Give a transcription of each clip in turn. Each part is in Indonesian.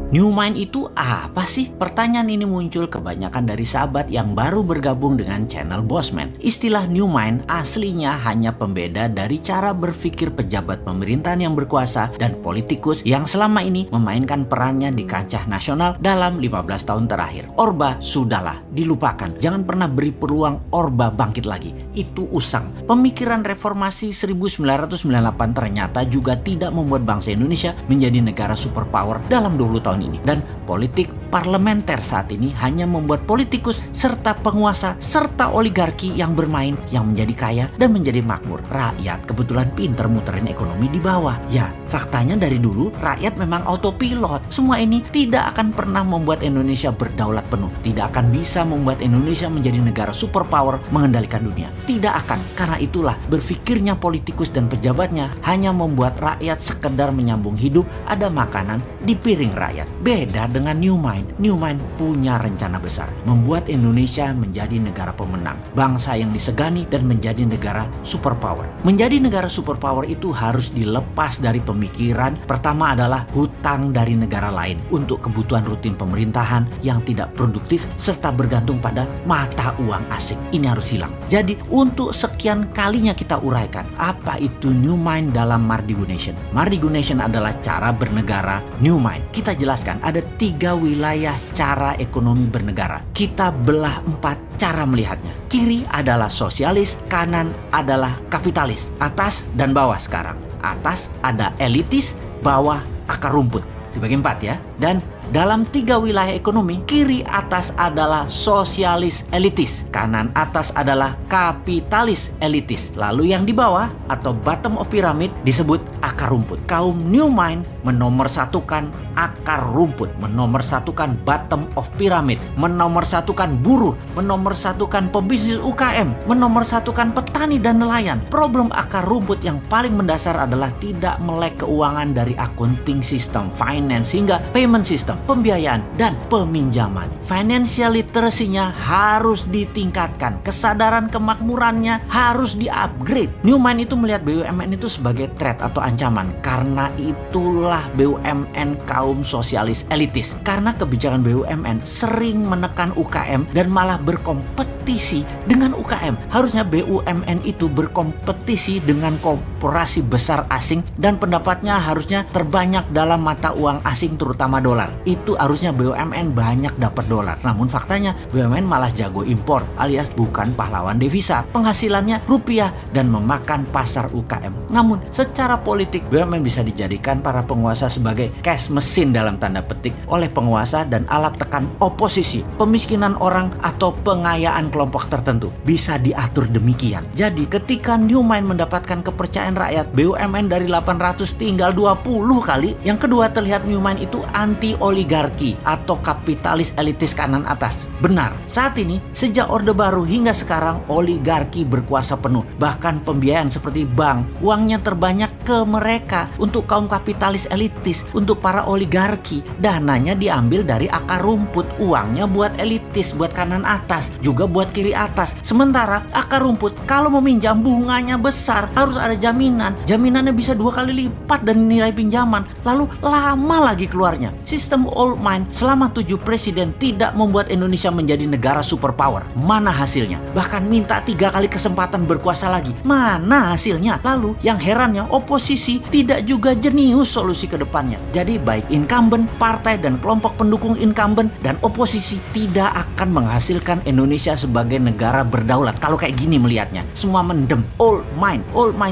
New Mind itu apa sih? Pertanyaan ini muncul kebanyakan dari sahabat yang baru bergabung dengan channel Bossman. Istilah New Mind aslinya hanya pembeda dari cara berpikir pejabat pemerintahan yang berkuasa dan politikus yang selama ini memainkan perannya di kancah nasional dalam 15 tahun terakhir. Orba sudahlah, dilupakan. Jangan pernah beri peluang Orba bangkit lagi. Itu usang. Pemikiran reformasi 1998 ternyata juga tidak membuat bangsa Indonesia menjadi negara superpower dalam 20 tahun ini. Dan politik parlementer saat ini hanya membuat politikus serta penguasa serta oligarki yang bermain yang menjadi kaya dan menjadi makmur. Rakyat kebetulan pinter muterin ekonomi di bawah. Ya, faktanya dari dulu rakyat memang autopilot. Semua ini tidak akan pernah membuat Indonesia berdaulat penuh. Tidak akan bisa membuat Indonesia menjadi negara superpower mengendalikan dunia. Tidak akan. Karena itulah berpikirnya politikus dan pejabatnya hanya membuat rakyat sekedar menyambung hidup, ada makanan di piring rakyat. Beda dengan New Mind. New Mind punya rencana besar, membuat Indonesia menjadi negara pemenang, bangsa yang disegani dan menjadi negara superpower. Menjadi negara superpower itu harus dilepas dari pemikiran pertama adalah hutang dari negara lain untuk kebutuhan rutin pemerintahan yang tidak produktif serta bergantung pada mata uang asing. Ini harus hilang. Jadi untuk sekian kalinya kita uraikan apa itu New Mind dalam Mardigu Nation. Mardigu Nation adalah cara bernegara New Mind. Kita jelaskan ada 3 wilayah cara ekonomi bernegara. Kita belah 4 cara melihatnya. Kiri adalah sosialis, kanan adalah kapitalis, atas dan bawah sekarang. Atas ada elitis, bawah akar rumput. Dibagi 4 ya. Dan dalam 3 wilayah ekonomi, kiri atas adalah sosialis elitis, kanan atas adalah kapitalis elitis. Lalu yang di bawah atau bottom of pyramid disebut akar rumput. Kaum New Mind menomorsatukan akar rumput, menomorsatukan bottom of pyramid, menomorsatukan buruh, menomorsatukan pebisnis UKM, menomorsatukan petani dan nelayan. Problem akar rumput yang paling mendasar adalah tidak melek keuangan dari accounting system, finance hingga payment system, pembiayaan dan peminjaman. Financial literacy-nya harus ditingkatkan, kesadaran kemakmurannya harus di-upgrade. New Mind itu melihat BUMN itu sebagai threat atau ancaman. Karena itulah BUMN kaum sosialis elitis. Karena kebijakan BUMN sering menekan UKM dan malah berkompetisi dengan UKM. Harusnya BUMN itu berkompetisi dengan korporasi besar asing dan pendapatnya harusnya terbanyak dalam mata uang asing terutama dolar. Itu harusnya BUMN banyak dapat dolar. Namun faktanya BUMN malah jago impor alias bukan pahlawan devisa. Penghasilannya rupiah dan memakan pasar UKM. Namun secara politik BUMN bisa dijadikan para penguasa sebagai cash mesin dalam tanda petik oleh penguasa dan alat tekan oposisi. Pemiskinan orang atau pengayaan kelompok tertentu bisa diatur demikian. Jadi ketika New Mind mendapatkan kepercayaan rakyat, BUMN dari 800 tinggal 20 kali. Yang kedua, terlihat New Mind itu anti oligarki atau kapitalis elitis kanan atas. Benar, saat ini sejak Orde Baru hingga sekarang oligarki berkuasa penuh. Bahkan pembiayaan seperti bank, uangnya terbanyak ke mereka. Untuk kaum kapitalis elitis, untuk para oligarki, dananya diambil dari akar rumput. Uangnya buat elitis, buat kanan atas, juga buat kiri atas. Sementara akar rumput kalau meminjam bunganya besar, harus ada jaminan. Jaminannya bisa 2 kali lipat dari nilai pinjaman. Lalu lama lagi keluarnya. Sistem old mind selama 7 presiden tidak membuat Indonesia menjadi negara superpower. Mana hasilnya? Bahkan minta 3 kali kesempatan berkuasa lagi. Mana hasilnya? Lalu yang herannya oposisi tidak juga jenius solusi ke depannya. Jadi baik incumbent, partai dan kelompok pendukung incumbent dan oposisi tidak akan menghasilkan Indonesia sebagai negara berdaulat. Kalau kayak gini melihatnya, semua mendem. Old mind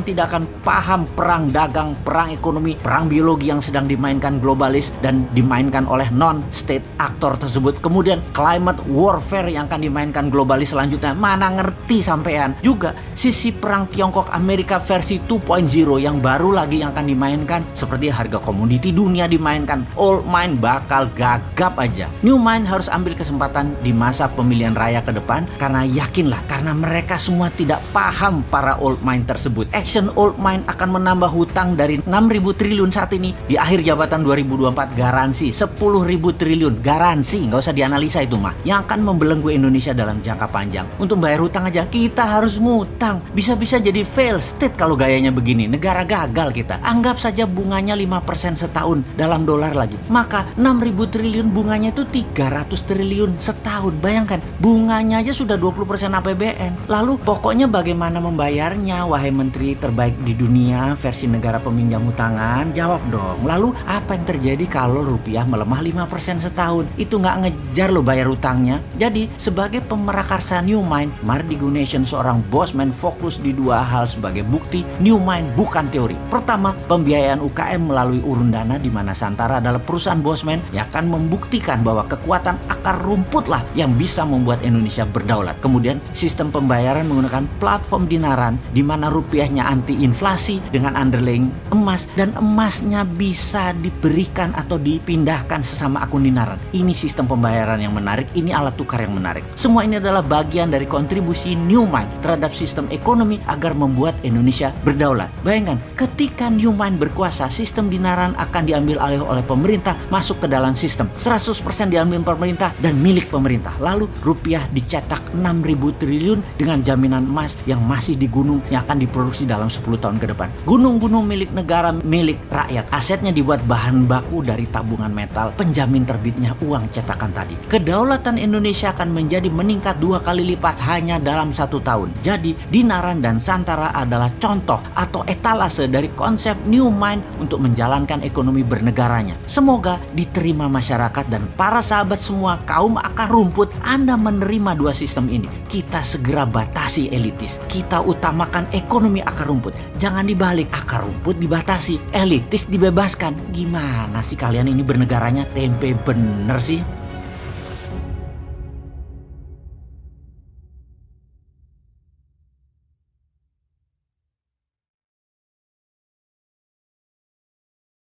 tidak akan paham perang dagang, perang ekonomi, perang biologi yang sedang dimainkan globalis dan dimainkan oleh non-state aktor tersebut. Kemudian climate warfare yang akan dimainkan globalis selanjutnya. Mana ngerti sampean. Juga sisi perang Tiongkok Amerika versi 2.0 yang baru lagi yang akan dimainkan, seperti harga komoditi dunia dimainkan. Old mind bakal gagap aja. New Mind harus ambil kesempatan di masa pemilihan raya ke depan, karena yakinlah, karena mereka semua tidak paham para old mind tersebut. Action old mind akan menambah hutang dari 6.000 triliun saat ini di akhir jabatan 2024 garansi 11 10.000 triliun. Garansi, nggak usah dianalisa itu mah. Yang akan membelenggu Indonesia dalam jangka panjang. Untuk bayar hutang aja kita harus ngutang. Bisa-bisa jadi fail state kalau gayanya begini. Negara gagal kita. Anggap saja bunganya 5% setahun dalam dolar lagi. Maka 6.000 triliun bunganya itu 300 triliun setahun. Bayangkan, bunganya aja sudah 20% APBN. Lalu pokoknya bagaimana membayarnya, wahai menteri terbaik di dunia versi negara peminjam hutangan? Jawab dong. Lalu apa yang terjadi kalau rupiah melemah 5% setahun? Itu nggak ngejar lo bayar utangnya. Jadi sebagai pemerakarsa Newmind, Mardi Gunasion seorang bosman fokus di dua hal sebagai bukti Newmind bukan teori. Pertama, pembiayaan UKM melalui urun dana, di mana Santara adalah perusahaan bosman yang akan membuktikan bahwa kekuatan akar rumput lah yang bisa membuat Indonesia berdaulat. Kemudian sistem pembayaran menggunakan platform dinaran, di mana rupiahnya anti inflasi dengan underlying emas, dan emasnya bisa diberikan atau dipindahkan sesama akun dinaran. Ini sistem pembayaran yang menarik, ini alat tukar yang menarik. Semua ini adalah bagian dari kontribusi Newmind terhadap sistem ekonomi agar membuat Indonesia berdaulat. Bayangkan, ketika Newmind berkuasa, sistem dinaran akan diambil alih oleh pemerintah, masuk ke dalam sistem. 100% diambil pemerintah dan milik pemerintah. Lalu rupiah dicetak 6.000 triliun dengan jaminan emas yang masih di gunung yang akan diproduksi dalam 10 tahun ke depan. Gunung-gunung milik negara, milik rakyat. Asetnya dibuat bahan baku dari tabungan metal, penjamin terbitnya uang cetakan tadi. Kedaulatan Indonesia akan menjadi meningkat 2 kali lipat hanya dalam 1 tahun. Jadi dinaran dan Santara adalah contoh atau etalase dari konsep Newmind untuk menjalankan ekonomi bernegaranya. Semoga diterima masyarakat dan para sahabat semua kaum akar rumput. Anda menerima dua sistem ini. Kita segera batasi elitis. Kita utamakan ekonomi akar rumput. Jangan dibalik, akar rumput dibatasi, elitis dibebaskan. Gimana sih kalian ini bernegaranya? Tempe bener sih.